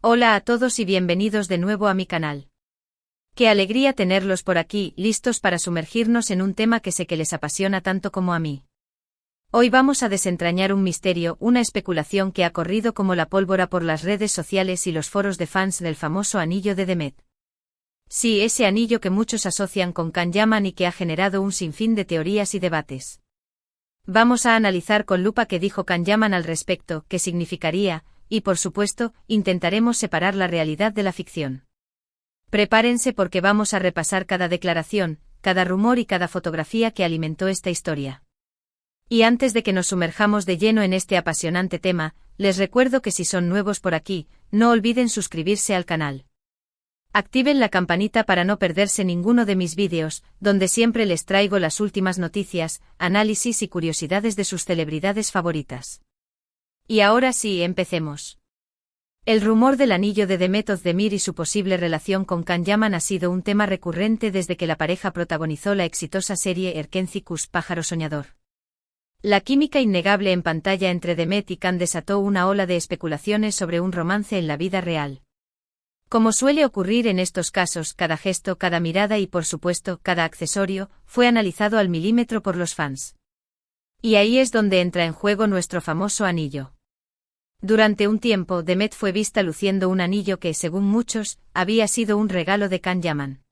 Hola a todos y bienvenidos de nuevo a mi canal. Qué alegría tenerlos por aquí, listos para sumergirnos en un tema que sé que les apasiona tanto como a mí. Hoy vamos a desentrañar un misterio, una especulación que ha corrido como la pólvora por las redes sociales y los foros de fans del famoso anillo de Demet. Sí, ese anillo que muchos asocian con Can Yaman y que ha generado un sinfín de teorías y debates. Vamos a analizar con lupa qué dijo Can Yaman al respecto, qué significaría, y por supuesto, intentaremos separar la realidad de la ficción. Prepárense porque vamos a repasar cada declaración, cada rumor y cada fotografía que alimentó esta historia. Y antes de que nos sumerjamos de lleno en este apasionante tema, les recuerdo que si son nuevos por aquí, no olviden suscribirse al canal. Activen la campanita para no perderse ninguno de mis vídeos, donde siempre les traigo las últimas noticias, análisis y curiosidades de sus celebridades favoritas. Y ahora sí, empecemos. El rumor del anillo de Demet Özdemir y su posible relación con Can Yaman ha sido un tema recurrente desde que la pareja protagonizó la exitosa serie Erkenzikuş Pájaro Soñador. La química innegable en pantalla entre Demet y Can desató una ola de especulaciones sobre un romance en la vida real. Como suele ocurrir en estos casos, cada gesto, cada mirada y por supuesto, cada accesorio, fue analizado al milímetro por los fans. Y ahí es donde entra en juego nuestro famoso anillo. Durante un tiempo, Demet fue vista luciendo un anillo que, según muchos, había sido un regalo de Can Yaman.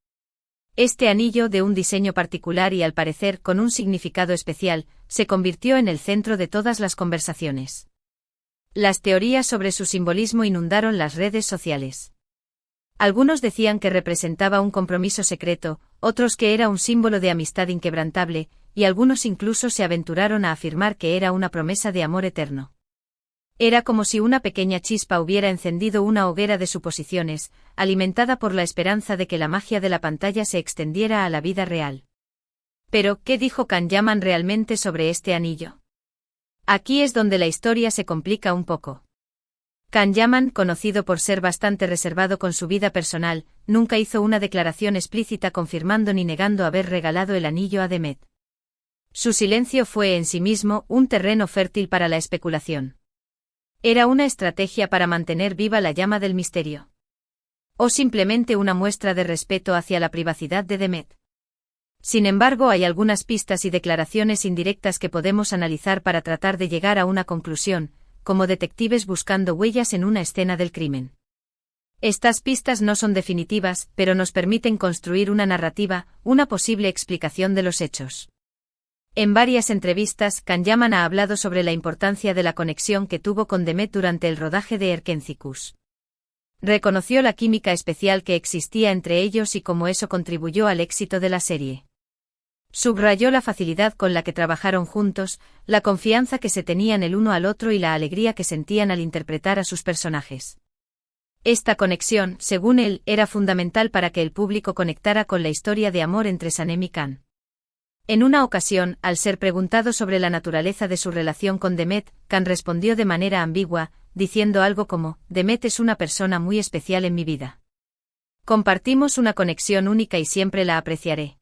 Este anillo, de un diseño particular y al parecer con un significado especial, se convirtió en el centro de todas las conversaciones. Las teorías sobre su simbolismo inundaron las redes sociales. Algunos decían que representaba un compromiso secreto, otros que era un símbolo de amistad inquebrantable, y algunos incluso se aventuraron a afirmar que era una promesa de amor eterno. Era como si una pequeña chispa hubiera encendido una hoguera de suposiciones, alimentada por la esperanza de que la magia de la pantalla se extendiera a la vida real. Pero, ¿qué dijo Can Yaman realmente sobre este anillo? Aquí es donde la historia se complica un poco. Can Yaman, conocido por ser bastante reservado con su vida personal, nunca hizo una declaración explícita confirmando ni negando haber regalado el anillo a Demet. Su silencio fue en sí mismo un terreno fértil para la especulación. ¿Era una estrategia para mantener viva la llama del misterio? ¿O simplemente una muestra de respeto hacia la privacidad de Demet? Sin embargo, hay algunas pistas y declaraciones indirectas que podemos analizar para tratar de llegar a una conclusión, como detectives buscando huellas en una escena del crimen. Estas pistas no son definitivas, pero nos permiten construir una narrativa, una posible explicación de los hechos. En varias entrevistas, Can Yaman ha hablado sobre la importancia de la conexión que tuvo con Demet durante el rodaje de Erkenzikuş. Reconoció la química especial que existía entre ellos y cómo eso contribuyó al éxito de la serie. Subrayó la facilidad con la que trabajaron juntos, la confianza que se tenían el uno al otro y la alegría que sentían al interpretar a sus personajes. Esta conexión, según él, era fundamental para que el público conectara con la historia de amor entre Sanem y Can. En una ocasión, al ser preguntado sobre la naturaleza de su relación con Demet, Can respondió de manera ambigua, diciendo algo como: «Demet es una persona muy especial en mi vida. Compartimos una conexión única y siempre la apreciaré».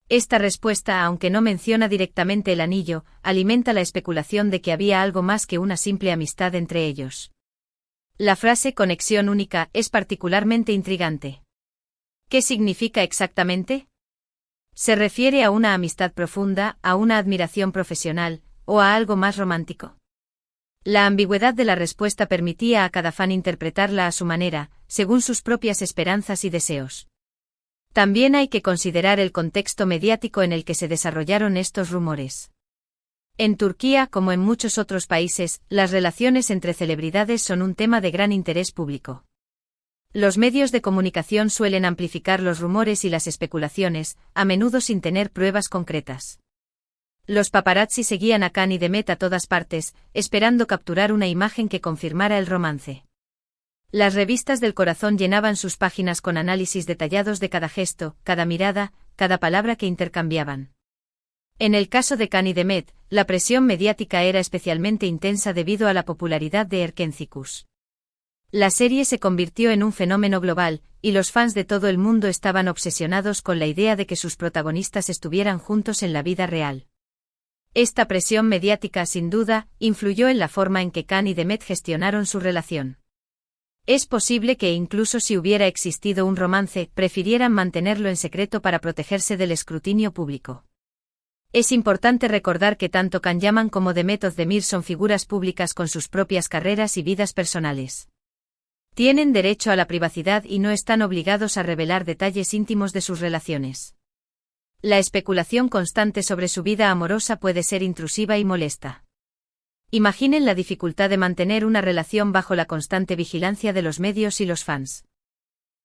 Esta respuesta, aunque no menciona directamente el anillo, alimenta la especulación de que había algo más que una simple amistad entre ellos. La frase «conexión única» es particularmente intrigante. ¿Qué significa exactamente? ¿Se refiere a una amistad profunda, a una admiración profesional, o a algo más romántico? La ambigüedad de la respuesta permitía a cada fan interpretarla a su manera, según sus propias esperanzas y deseos. También hay que considerar el contexto mediático en el que se desarrollaron estos rumores. En Turquía, como en muchos otros países, las relaciones entre celebridades son un tema de gran interés público. Los medios de comunicación suelen amplificar los rumores y las especulaciones, a menudo sin tener pruebas concretas. Los paparazzi seguían a Can y Demet a todas partes, esperando capturar una imagen que confirmara el romance. Las revistas del corazón llenaban sus páginas con análisis detallados de cada gesto, cada mirada, cada palabra que intercambiaban. En el caso de Can y Demet, la presión mediática era especialmente intensa debido a la popularidad de Erkenzikuş. La serie se convirtió en un fenómeno global, y los fans de todo el mundo estaban obsesionados con la idea de que sus protagonistas estuvieran juntos en la vida real. Esta presión mediática, sin duda, influyó en la forma en que Can y Demet gestionaron su relación. Es posible que incluso si hubiera existido un romance, prefirieran mantenerlo en secreto para protegerse del escrutinio público. Es importante recordar que tanto Can Yaman como Demet Özdemir son figuras públicas con sus propias carreras y vidas personales. Tienen derecho a la privacidad y no están obligados a revelar detalles íntimos de sus relaciones. La especulación constante sobre su vida amorosa puede ser intrusiva y molesta. Imaginen la dificultad de mantener una relación bajo la constante vigilancia de los medios y los fans.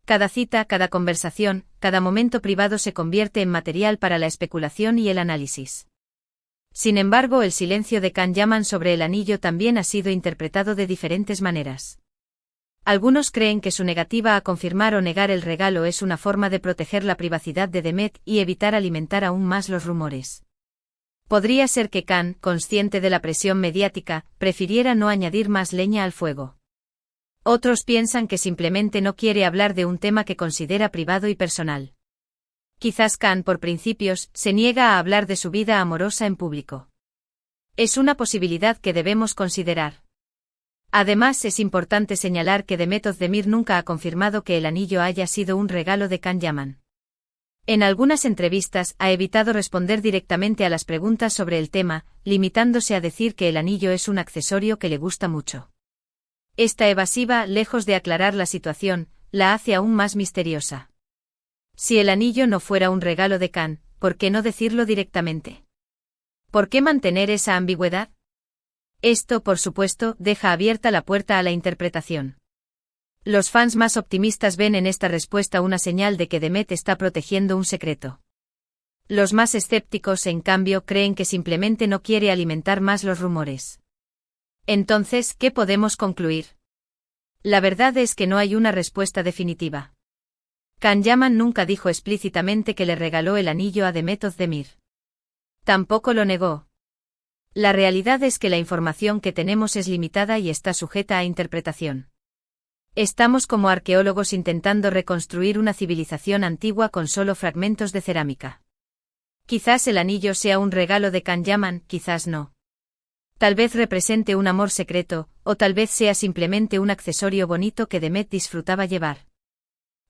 Cada cita, cada conversación, cada momento privado se convierte en material para la especulación y el análisis. Sin embargo, el silencio de Can Yaman sobre el anillo también ha sido interpretado de diferentes maneras. Algunos creen que su negativa a confirmar o negar el regalo es una forma de proteger la privacidad de Demet y evitar alimentar aún más los rumores. Podría ser que Can, consciente de la presión mediática, prefiriera no añadir más leña al fuego. Otros piensan que simplemente no quiere hablar de un tema que considera privado y personal. Quizás Can, por principios, se niega a hablar de su vida amorosa en público. Es una posibilidad que debemos considerar. Además, es importante señalar que Demet Özdemir nunca ha confirmado que el anillo haya sido un regalo de Can Yaman. En algunas entrevistas ha evitado responder directamente a las preguntas sobre el tema, limitándose a decir que el anillo es un accesorio que le gusta mucho. Esta evasiva, lejos de aclarar la situación, la hace aún más misteriosa. Si el anillo no fuera un regalo de Can, ¿por qué no decirlo directamente? ¿Por qué mantener esa ambigüedad? Esto, por supuesto, deja abierta la puerta a la interpretación. Los fans más optimistas ven en esta respuesta una señal de que Demet está protegiendo un secreto. Los más escépticos, en cambio, creen que simplemente no quiere alimentar más los rumores. Entonces, ¿qué podemos concluir? La verdad es que no hay una respuesta definitiva. Can Yaman nunca dijo explícitamente que le regaló el anillo a Demet Özdemir. Tampoco lo negó. La realidad es que la información que tenemos es limitada y está sujeta a interpretación. Estamos como arqueólogos intentando reconstruir una civilización antigua con solo fragmentos de cerámica. Quizás el anillo sea un regalo de Can Yaman, quizás no. Tal vez represente un amor secreto, o tal vez sea simplemente un accesorio bonito que Demet disfrutaba llevar.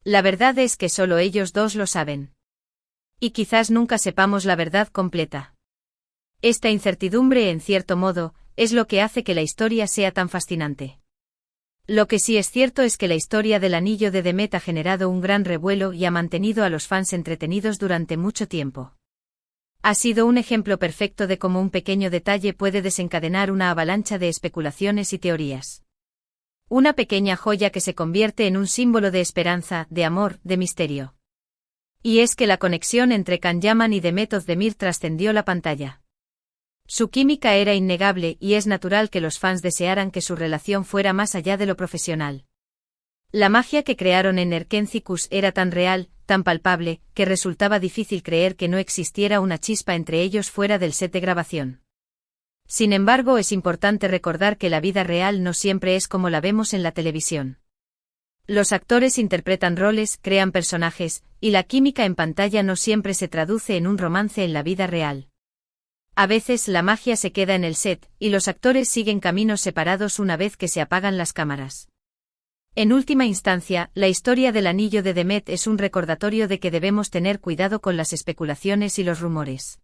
La verdad es que solo ellos dos lo saben. Y quizás nunca sepamos la verdad completa. Esta incertidumbre, en cierto modo, es lo que hace que la historia sea tan fascinante. Lo que sí es cierto es que la historia del anillo de Demet ha generado un gran revuelo y ha mantenido a los fans entretenidos durante mucho tiempo. Ha sido un ejemplo perfecto de cómo un pequeño detalle puede desencadenar una avalancha de especulaciones y teorías. Una pequeña joya que se convierte en un símbolo de esperanza, de amor, de misterio. Y es que la conexión entre Can Yaman y Demet Özdemir trascendió la pantalla. Su química era innegable y es natural que los fans desearan que su relación fuera más allá de lo profesional. La magia que crearon en Erkencikus era tan real, tan palpable, que resultaba difícil creer que no existiera una chispa entre ellos fuera del set de grabación. Sin embargo, es importante recordar que la vida real no siempre es como la vemos en la televisión. Los actores interpretan roles, crean personajes, y la química en pantalla no siempre se traduce en un romance en la vida real. A veces la magia se queda en el set, y los actores siguen caminos separados una vez que se apagan las cámaras. En última instancia, la historia del anillo de Demet es un recordatorio de que debemos tener cuidado con las especulaciones y los rumores.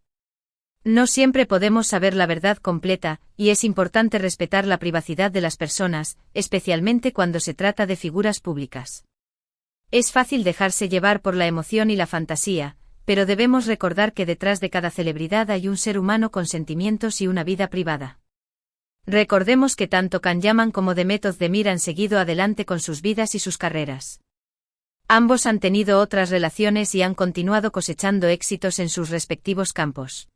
No siempre podemos saber la verdad completa, y es importante respetar la privacidad de las personas, especialmente cuando se trata de figuras públicas. Es fácil dejarse llevar por la emoción y la fantasía, pero debemos recordar que detrás de cada celebridad hay un ser humano con sentimientos y una vida privada. Recordemos que tanto Can Yaman como Demet Özdemir han seguido adelante con sus vidas y sus carreras. Ambos han tenido otras relaciones y han continuado cosechando éxitos en sus respectivos campos.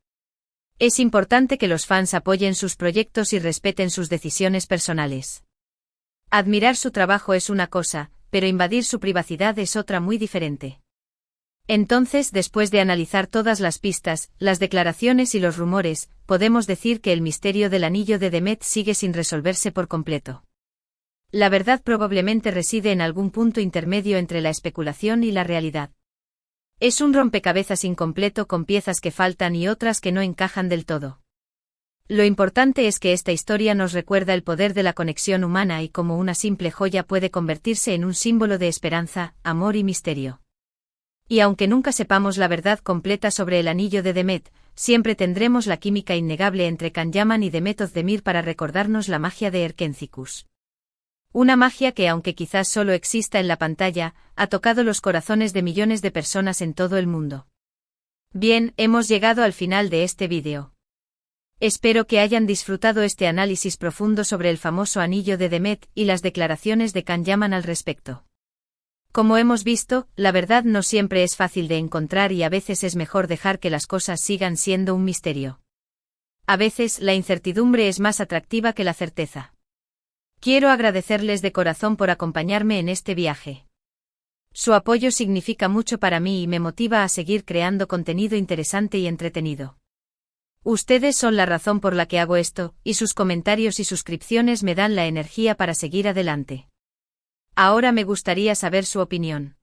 Es importante que los fans apoyen sus proyectos y respeten sus decisiones personales. Admirar su trabajo es una cosa, pero invadir su privacidad es otra muy diferente. Entonces, después de analizar todas las pistas, las declaraciones y los rumores, podemos decir que el misterio del anillo de Demet sigue sin resolverse por completo. La verdad probablemente reside en algún punto intermedio entre la especulación y la realidad. Es un rompecabezas incompleto con piezas que faltan y otras que no encajan del todo. Lo importante es que esta historia nos recuerda el poder de la conexión humana y cómo una simple joya puede convertirse en un símbolo de esperanza, amor y misterio. Y aunque nunca sepamos la verdad completa sobre el anillo de Demet, siempre tendremos la química innegable entre Can-Yaman y Demet Özdemir para recordarnos la magia de Erkenciskus. Una magia que, aunque quizás solo exista en la pantalla, ha tocado los corazones de millones de personas en todo el mundo. Bien, hemos llegado al final de este vídeo. Espero que hayan disfrutado este análisis profundo sobre el famoso anillo de Demet y las declaraciones de Can-Yaman al respecto. Como hemos visto, la verdad no siempre es fácil de encontrar y a veces es mejor dejar que las cosas sigan siendo un misterio. A veces la incertidumbre es más atractiva que la certeza. Quiero agradecerles de corazón por acompañarme en este viaje. Su apoyo significa mucho para mí y me motiva a seguir creando contenido interesante y entretenido. Ustedes son la razón por la que hago esto, y sus comentarios y suscripciones me dan la energía para seguir adelante. Ahora me gustaría saber su opinión.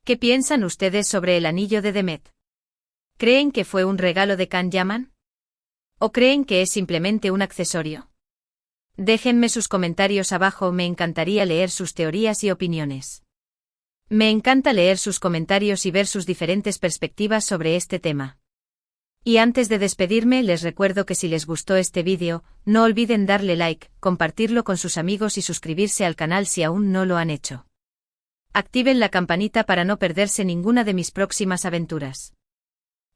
¿Qué piensan ustedes sobre el anillo de Demet? ¿Creen que fue un regalo de Can-Yaman? ¿O creen que es simplemente un accesorio? Déjenme sus comentarios abajo, me encantaría leer sus teorías y opiniones. Me encanta leer sus comentarios y ver sus diferentes perspectivas sobre este tema. Y antes de despedirme les recuerdo que si les gustó este vídeo, no olviden darle like, compartirlo con sus amigos y suscribirse al canal si aún no lo han hecho. Activen la campanita para no perderse ninguna de mis próximas aventuras.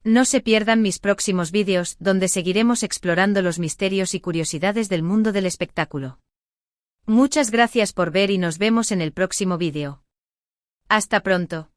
No se pierdan mis próximos vídeos, donde seguiremos explorando los misterios y curiosidades del mundo del espectáculo. Muchas gracias por ver y nos vemos en el próximo vídeo. Hasta pronto.